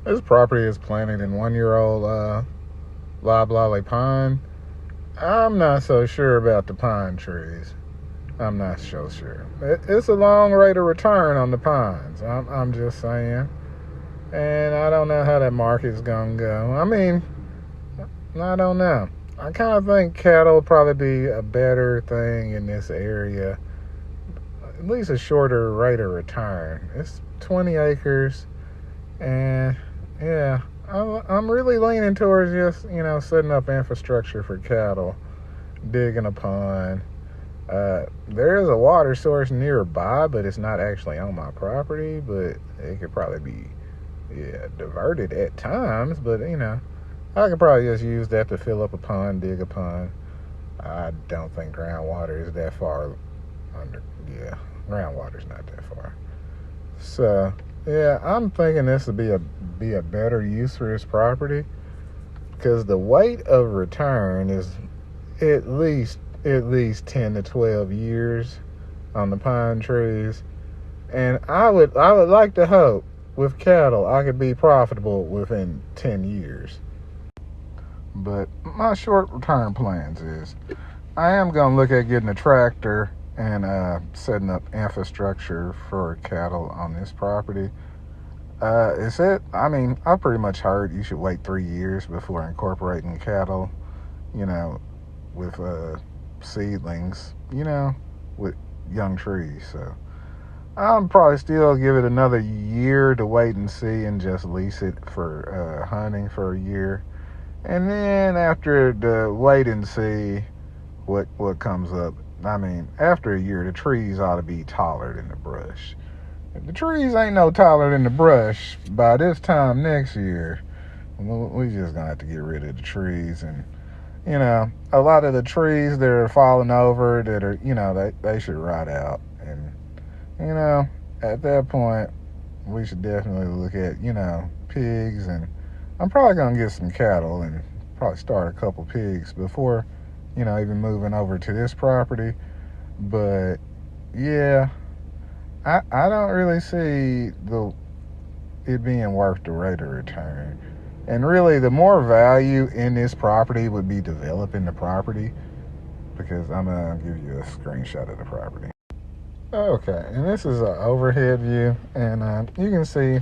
This property is planted in 1-year-old loblolly pine. I'm not so sure about the pine trees. I'm not so sure. It's a long rate of return on the pines. I'm just saying. And I don't know how that market's going to go. I mean, I don't know. I kind of think cattle would probably be a better thing in this area. At least a shorter rate of return. It's 20 acres. And yeah, I'm really leaning towards just, setting up infrastructure for cattle, digging a pond. There is a water source nearby, but it's not actually on my property, but it could probably be, diverted at times, but, I could probably just use that to fill up a pond, dig a pond. I don't think groundwater is that far under. Yeah, groundwater's not that far. So, yeah, I'm thinking this would be a better use for this property because the weight of return is at least 10 to 12 years on the pine trees, and I would like to hope with cattle I could be profitable within 10 years. But my short-term plans is I am going to look at getting a tractor and setting up infrastructure for cattle on this property. I've pretty much heard you should wait 3 years before incorporating cattle, with seedlings, with young trees. So I'll probably still give it another year to wait and see and just lease it for hunting for a year. And then after the wait and see what comes up, after a year, the trees ought to be taller than the brush. If the trees ain't no taller than the brush by this time next year, we just gonna have to get rid of the trees. And, a lot of the trees that are falling over that are, they should rot out. And, at that point, we should definitely look at, pigs, and I'm probably going to get some cattle and probably start a couple pigs before, even moving over to this property. But, yeah, I don't really see it being worth the rate of return. And really, the more value in this property would be developing the property, because I'm going to give you a screenshot of the property. Okay, and this is an overhead view, and you can see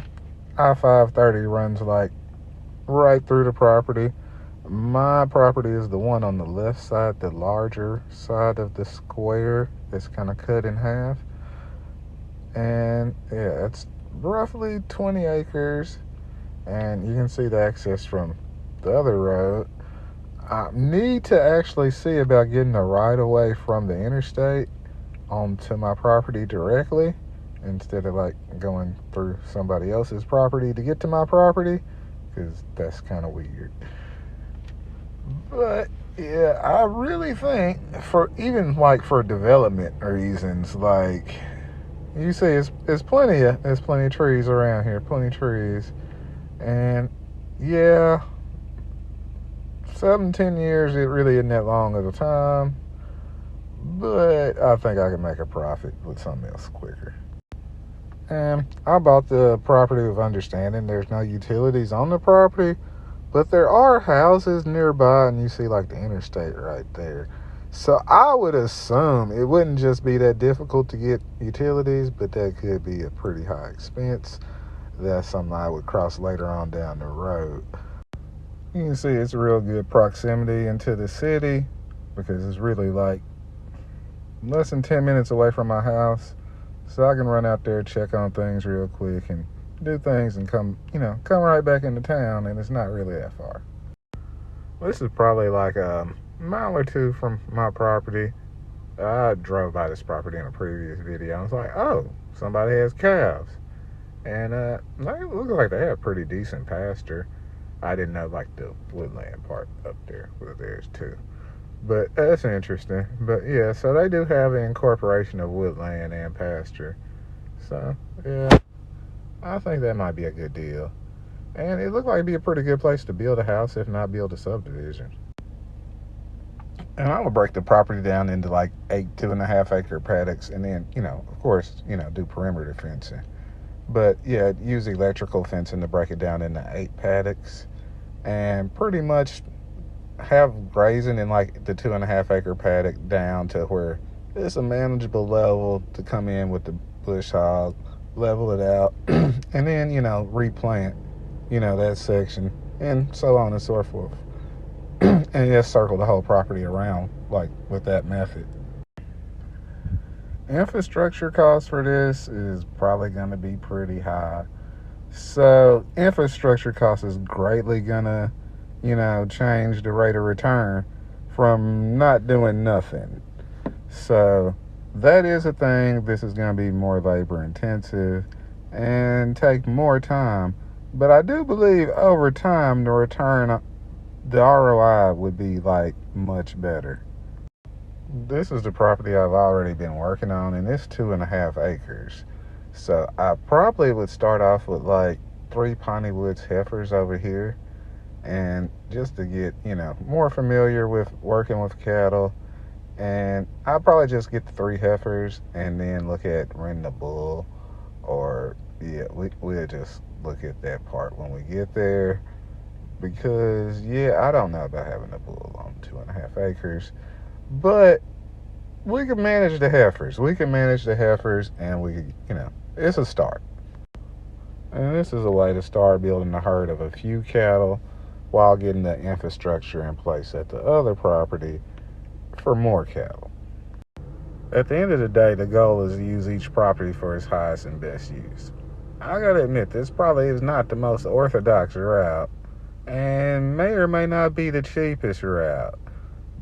I-530 runs like right through the property. My property is the one on the left side, the larger side of the square that's kind of cut in half. And yeah, it's roughly 20 acres, and you can see the access from the other road. I need to actually see about getting a right of way from the interstate onto my property directly instead of like going through somebody else's property to get to my property, because that's kind of weird. But yeah, I really think for development reasons, like you see, there's plenty of trees around here, plenty of trees, and yeah, 7-10 years, it really isn't that long of a time. But I think I can make a profit with something else quicker. And I bought the property with understanding there's no utilities on the property, but there are houses nearby, and you see like the interstate right there. So I would assume it wouldn't just be that difficult to get utilities, but that could be a pretty high expense. That's something I would cross later on down the road. You can see it's real good proximity into the city, because it's really like less than 10 minutes away from my house, so I can run out there, check on things real quick, and do things and come right back into town, and it's not really that far. This is probably like a mile or two from my property. I drove by this property in a previous video. I was like, oh, somebody has calves. And it looks like they have pretty decent pasture. I didn't know like the woodland part up there was theirs too. But that's interesting. But yeah, so they do have an incorporation of woodland and pasture. So yeah, I think that might be a good deal. And it looked like it'd be a pretty good place to build a house, if not build a subdivision. And I would break the property down into like 8 2.5 acre paddocks, and then, of course, do perimeter fencing. But yeah, use electrical fencing to break it down into 8 paddocks, and pretty much have grazing in like the 2.5 acre paddock down to where it's a manageable level to come in with the bush hog, level it out, and then, replant, that section, and so on and so forth. And just circle the whole property around, like with that method. Infrastructure costs for this is probably going to be pretty high. So, infrastructure cost is greatly going to, change the rate of return from not doing nothing. So, that is a thing. This is going to be more labor intensive and take more time. But I do believe over time, the ROI would be like much better. This is the property I've already been working on, and it's 2.5 acres. So I probably would start off with like 3 Woods heifers over here, and just to get, more familiar with working with cattle. And I'll probably just get the 3 heifers and then look at renting a bull, or yeah, we'll just look at that part when we get there. Because yeah, I don't know about having a bull on 2.5 acres, but we can manage the heifers. And we can, it's a start. And this is a way to start building a herd of a few cattle while getting the infrastructure in place at the other property for more cattle. At the end of the day, the goal is to use each property for its highest and best use. I gotta admit, this probably is not the most orthodox route, and may or may not be the cheapest route,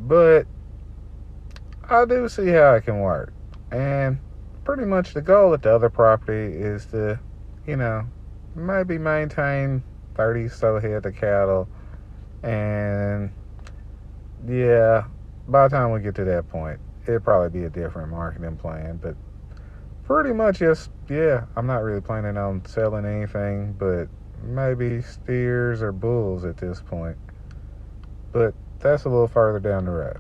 but I do see how it can work. And pretty much the goal at the other property is to, maybe maintain 30 so head of cattle. And yeah, by the time we get to that point, it'd probably be a different marketing plan. But pretty much just, yeah, I'm not really planning on selling anything but maybe steers or bulls at this point. But that's a little further down the road.